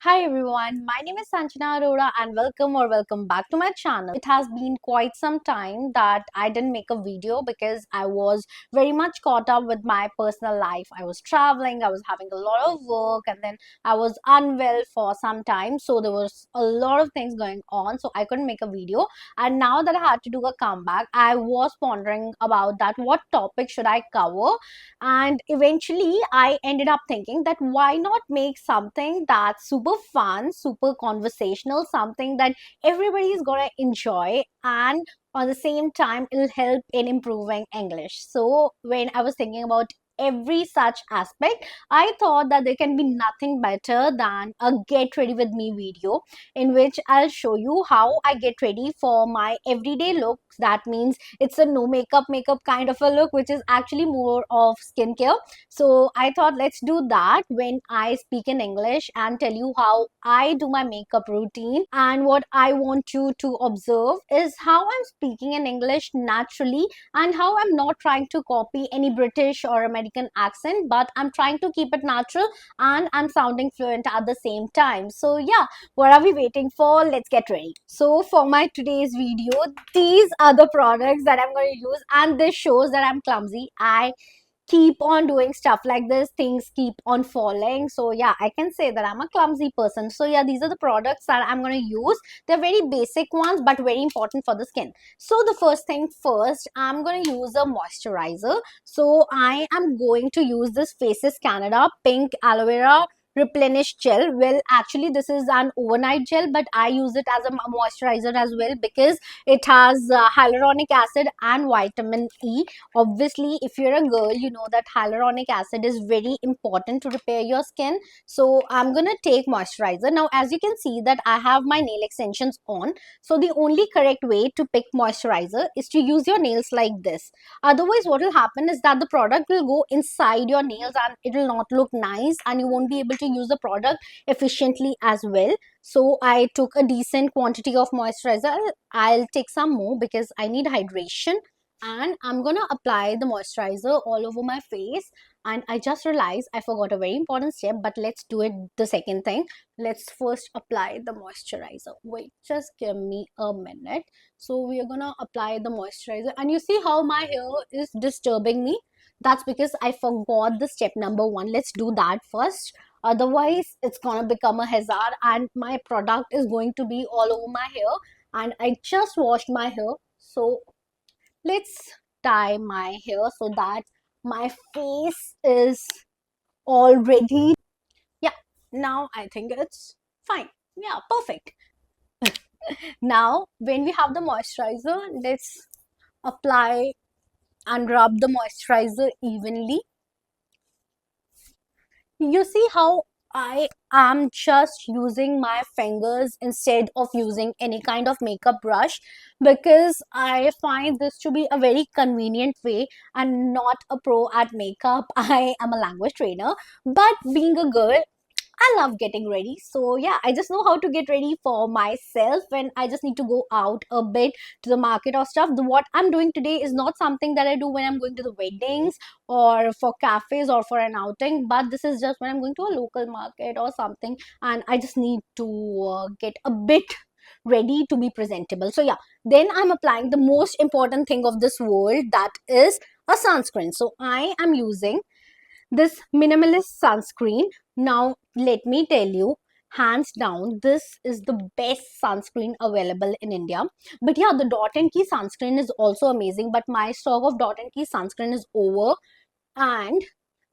Hi everyone, my name is Sanjana Arora and welcome back to my channel. It has been quite some time that I didn't make a video because I was very much caught up with my personal life. I was traveling, I was having a lot of work, and then I was unwell for some time. So there was a lot of things going on, so I couldn't make a video. And now that I had to do a comeback, I was pondering about that what topic should I cover, and eventually I ended up thinking that why not make something that's super fun, super conversational, something that everybody is gonna enjoy, and on the same time it'll help in improving English. So when I was thinking about every such aspect, I thought that there can be nothing better than a get ready with me video in which I'll show you how I get ready for my everyday looks. That means it's a no makeup kind of a look, which is actually more of skincare. So I thought let's do that when I speak in English and tell you how I do my makeup routine. And what I want you to observe is how I'm speaking in English naturally and how I'm not trying to copy any British or American accent, but I'm trying to keep it natural and I'm sounding fluent at the same time. So yeah, what are we waiting for? Let's get ready. So for my today's video, these are the products that I'm going to use, and this shows that I'm clumsy. I keep on doing stuff like this, things keep on falling. So yeah, I can say that I'm a clumsy person. So yeah, these are the products that I'm going to use. They're very basic ones but very important for the skin. So the first thing first, I'm going to use a moisturizer. So I am going to use this Faces Canada pink aloe vera replenish gel. Well, actually this is an overnight gel, but I use it as a moisturizer as well because it has hyaluronic acid and vitamin E. Obviously, if you're a girl, you know that hyaluronic acid is very important to repair your skin. So I'm gonna take moisturizer. Now as you can see that I have my nail extensions on, so the only correct way to pick moisturizer is to use your nails like this. Otherwise what will happen is that the product will go inside your nails and it will not look nice, and you won't be able to use the product efficiently as well. So I took a decent quantity of moisturizer. I'll take some more because I need hydration, and I'm gonna apply the moisturizer all over my face. And I just realized I forgot a very important step, but let's do it the second thing. Let's first apply the moisturizer. Wait, just give me a minute. So we are gonna apply the moisturizer, and you see how my hair is disturbing me? That's because I forgot the step number one. Let's do that first. Otherwise it's gonna become a hazard and my product is going to be all over my hair. And I just washed my hair, so let's tie my hair so that my face is all ready. Yeah, now I think it's fine. Yeah, perfect. Now when we have the moisturizer, let's apply and rub the moisturizer evenly. You see how I am just using my fingers instead of using any kind of makeup brush, because I find this to be a very convenient way. I'm not a pro at makeup. I am a language trainer, but being a girl, I love getting ready. So yeah, I just know how to get ready for myself when I just need to go out a bit to the market or stuff. What I'm doing today is not something that I do when I'm going to the weddings or for cafes or for an outing, but this is just when I'm going to a local market or something, and I just need to get a bit ready to be presentable. So yeah, then I'm applying the most important thing of this world, that is a sunscreen. So I am using this minimalist sunscreen. Now let me tell you, hands down, this is the best sunscreen available in India. But yeah, the Dot and Key sunscreen is also amazing, but my stock of Dot and Key sunscreen is over, and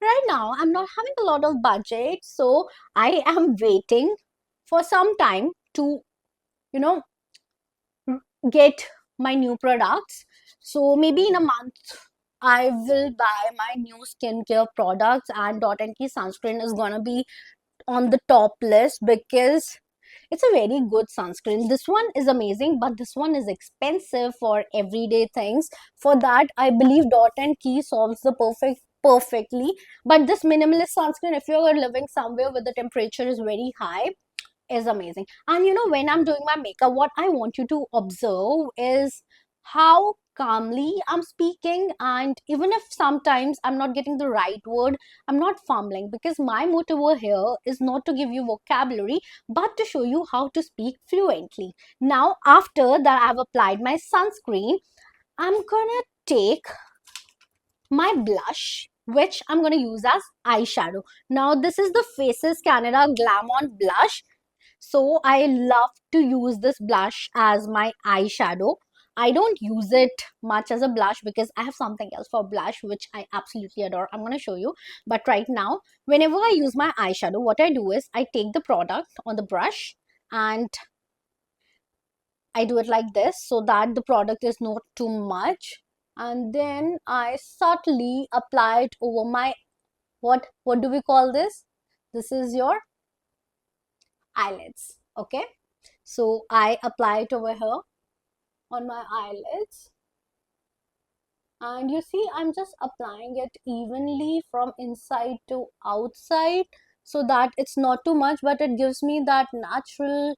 right now I'm not having a lot of budget, so I am waiting for some time to, you know, get my new products. So maybe in a month I will buy my new skincare products, and Dot and Key sunscreen is gonna be on the top list because it's a very good sunscreen. This one is amazing, but this one is expensive for everyday things. For that, I believe Dot and Key solves the perfectly. But this minimalist sunscreen, if you're living somewhere where the temperature is very high, is amazing. And you know, when I'm doing my makeup, what I want you to observe is how calmly I'm speaking, and even if sometimes I'm not getting the right word, I'm not fumbling, because my motive over here is not to give you vocabulary but to show you how to speak fluently. Now, after that I've applied my sunscreen, I'm gonna take my blush, which I'm going to use as eyeshadow. Now, this is the Faces Canada Glam On blush. So, I love to use this blush as my eyeshadow. I don't use it much as a blush because I have something else for blush which I absolutely adore. I'm going to show you. But right now, whenever I use my eyeshadow, what I do is I take the product on the brush and I do it like this so that the product is not too much, and then I subtly apply it over my, what do we call this? This is your eyelids. Okay, so I apply it over here on my eyelids, and you see I'm just applying it evenly from inside to outside so that it's not too much, but it gives me that natural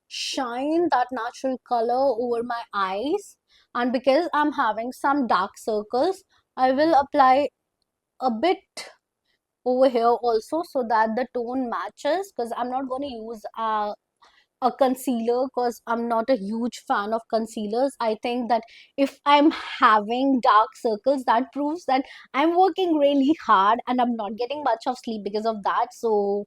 shine, that natural color over my eyes. And because I'm having some dark circles, I will apply a bit over here also so that the tone matches, because I'm not going to use a concealer because I'm not a huge fan of concealers. I think that if I'm having dark circles, that proves that I'm working really hard and I'm not getting much of sleep because of that. So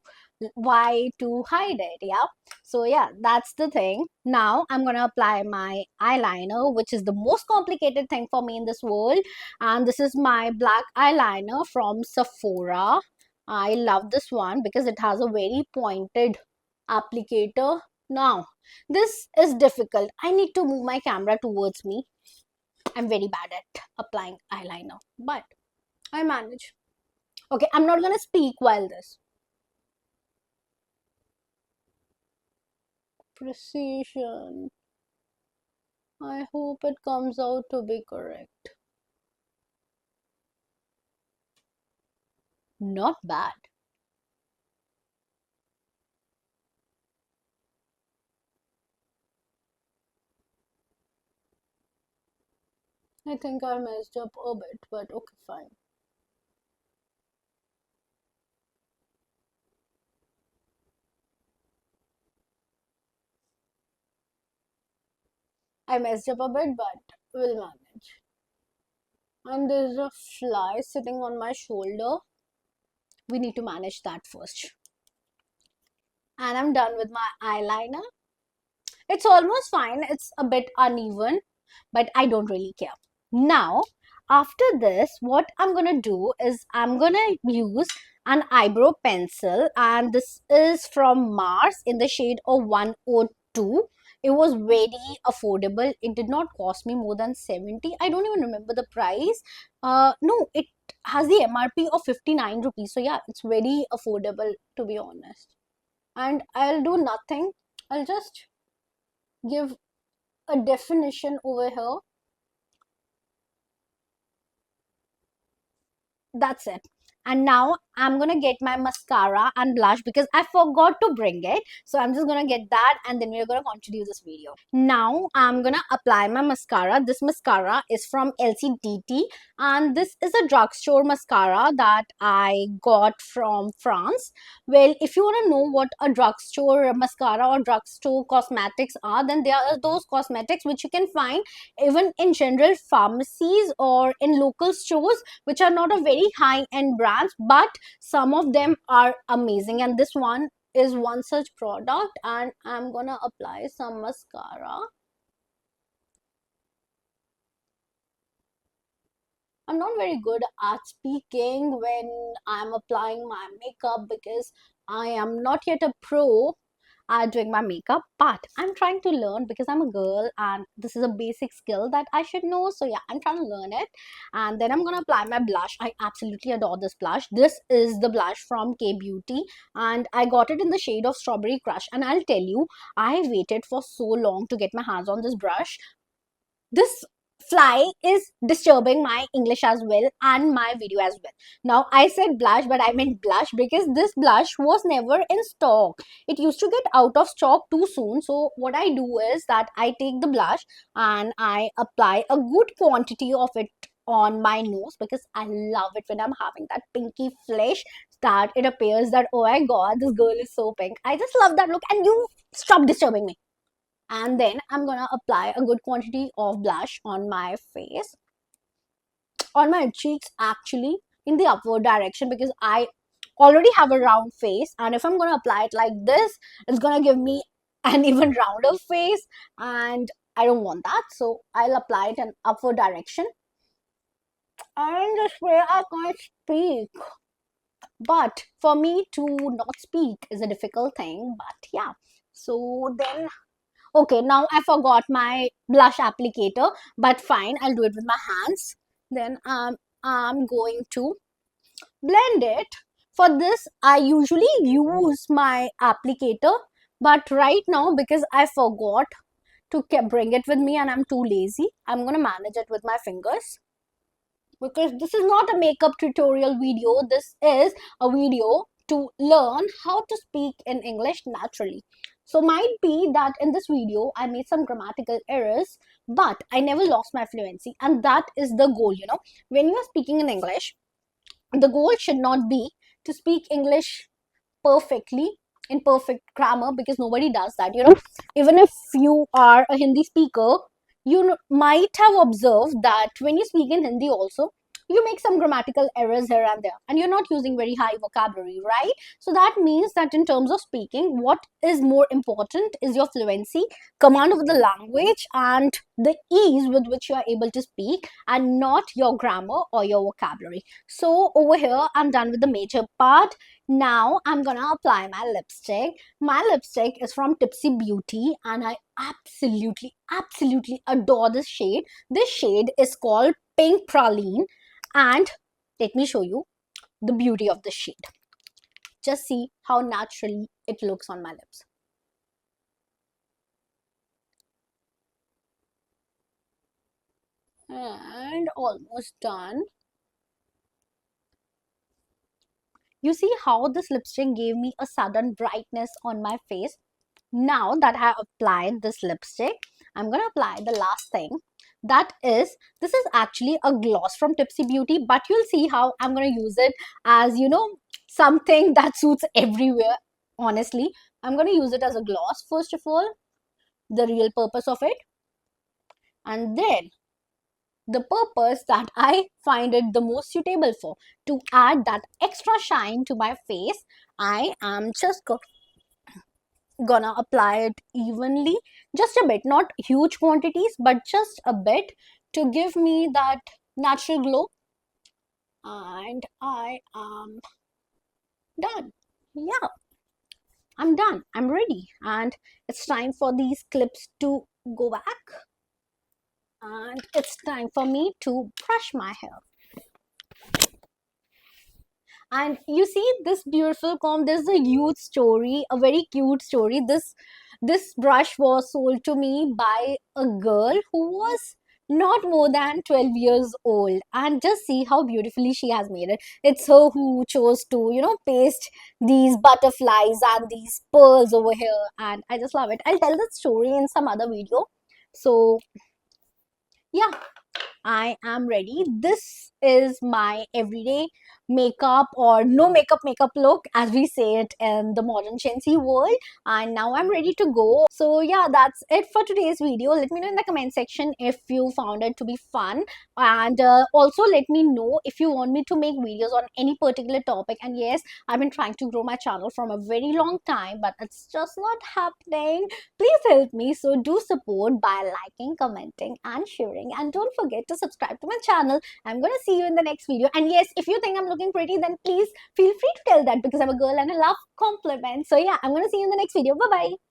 why to hide it? Yeah. So yeah, that's the thing. Now I'm gonna apply my eyeliner, which is the most complicated thing for me in this world. And this is my black eyeliner from Sephora. I love this one because it has a very pointed applicator. Now, this is difficult. I need to move my camera towards me. I'm very bad at applying eyeliner, but I manage. Okay, I'm not gonna speak while this. Precision. I hope it comes out to be correct. Not bad. I think I messed up a bit, but okay, fine. I messed up a bit, but we'll manage. And there's a fly sitting on my shoulder. We need to manage that first. And I'm done with my eyeliner. It's almost fine. It's a bit uneven, but I don't really care. Now, after this, what I'm gonna do is I'm gonna use an eyebrow pencil, and this is from Mars in the shade of 102. It was very affordable. It did not cost me more than 70. I don't even remember the price. No, it has the MRP of 59 rupees. So yeah, it's very affordable, to be honest. And I'll do nothing. I'll just give a definition over here. That's it. And now I'm gonna get my mascara and blush because I forgot to bring it. So I'm just gonna get that and then we're gonna continue this video. Now I'm gonna apply my mascara. This mascara is from LCDT and this is a drugstore mascara that I got from France. Well, if you wanna know what a drugstore mascara or drugstore cosmetics are, then there are those cosmetics which you can find even in general pharmacies or in local stores, which are not a very high end brands, but some of them are amazing, and this one is one such product. And I'm gonna apply some mascara. I'm not very good at speaking when I'm applying my makeup because I am not yet a pro doing my makeup, but I'm trying to learn because I'm a girl and this is a basic skill that I should know. So yeah, I'm trying to learn it. And then I'm gonna apply my blush. I absolutely adore this blush. This is the blush from K Beauty and I got it in the shade of Strawberry Crush. And I'll tell you, I waited for so long to get my hands on this brush. This fly is disturbing my English as well and my video as well. Now I said blush, but I meant blush because this blush was never in stock. It used to get out of stock too soon. So what I do is that I take the blush and I apply a good quantity of it on my nose because I love it when I'm having that pinky flesh that it appears that, oh my god, this girl is so pink. I just love that look, and you stop disturbing me. And then I'm gonna apply a good quantity of blush on my face, on my cheeks actually, in the upward direction because I already have a round face, and if I'm gonna apply it like this, it's gonna give me an even rounder face, and I don't want that. So I'll apply it in upward direction. And this way I can't speak. But for me to not speak is a difficult thing. But yeah. So then, okay, now I forgot my blush applicator, but fine, I'll do it with my hands. Then I'm going to blend it. For this, I usually use my applicator, but right now, because I forgot to bring it with me and I'm too lazy, I'm gonna manage it with my fingers. Because this is not a makeup tutorial video, this is a video to learn how to speak in English naturally. So might be that in this video I made some grammatical errors, but I never lost my fluency, and that is the goal, you know. When you are speaking in English, the goal should not be to speak English perfectly in perfect grammar, because nobody does that, you know. Even if you are a Hindi speaker, you might have observed that when you speak in Hindi also, you make some grammatical errors here and there, and you're not using very high vocabulary, right? So that means that in terms of speaking, what is more important is your fluency, command of the language, and the ease with which you are able to speak, and not your grammar or your vocabulary. So over here, I'm done with the major part. Now I'm gonna apply my lipstick. My lipstick is from Tipsy Beauty, and I absolutely adore this shade. This shade is called Pink Praline, and let me show you the beauty of the shade. Just see how naturally it looks on my lips. And almost done. You see how this lipstick gave me a sudden brightness on my face. Now that I have applied this lipstick, I'm going to apply the last thing. That is, this is actually a gloss from Tipsy Beauty, but you'll see how I'm going to use it as, you know, something that suits everywhere. Honestly, I'm going to use it as a gloss, first of all, the real purpose of it. And then the purpose that I find it the most suitable for, to add that extra shine to my face, I am just gonna apply it evenly, just a bit, not huge quantities, but just a bit, to give me that natural glow. And I am done. Yeah, I'm done, I'm ready, and it's time for these clips to go back, and it's time for me to brush my hair. And you see this beautiful comb, there's a huge story, a very cute story. This brush was sold to me by a girl who was not more than 12 years old, and just see how beautifully she has made it. It's her who chose to, you know, paste these butterflies and these pearls over here, and I just love it. I'll tell the story in some other video. So yeah, I am ready. This is my everyday makeup or no makeup look, as we say it in the modern Gen Z world. And now I'm ready to go. So yeah, that's it for today's video. Let me know in the comment section if you found it to be fun. And also let me know if you want me to make videos on any particular topic. And yes, I've been trying to grow my channel from a very long time, but it's just not happening. Please help me. So do support by liking, commenting and sharing. And don't forget to subscribe to my channel. I'm gonna see you in the next video. And yes, if you think I'm looking pretty, then please feel free to tell that, because I'm a girl and I love compliments. So yeah, I'm gonna see you in the next video. Bye bye.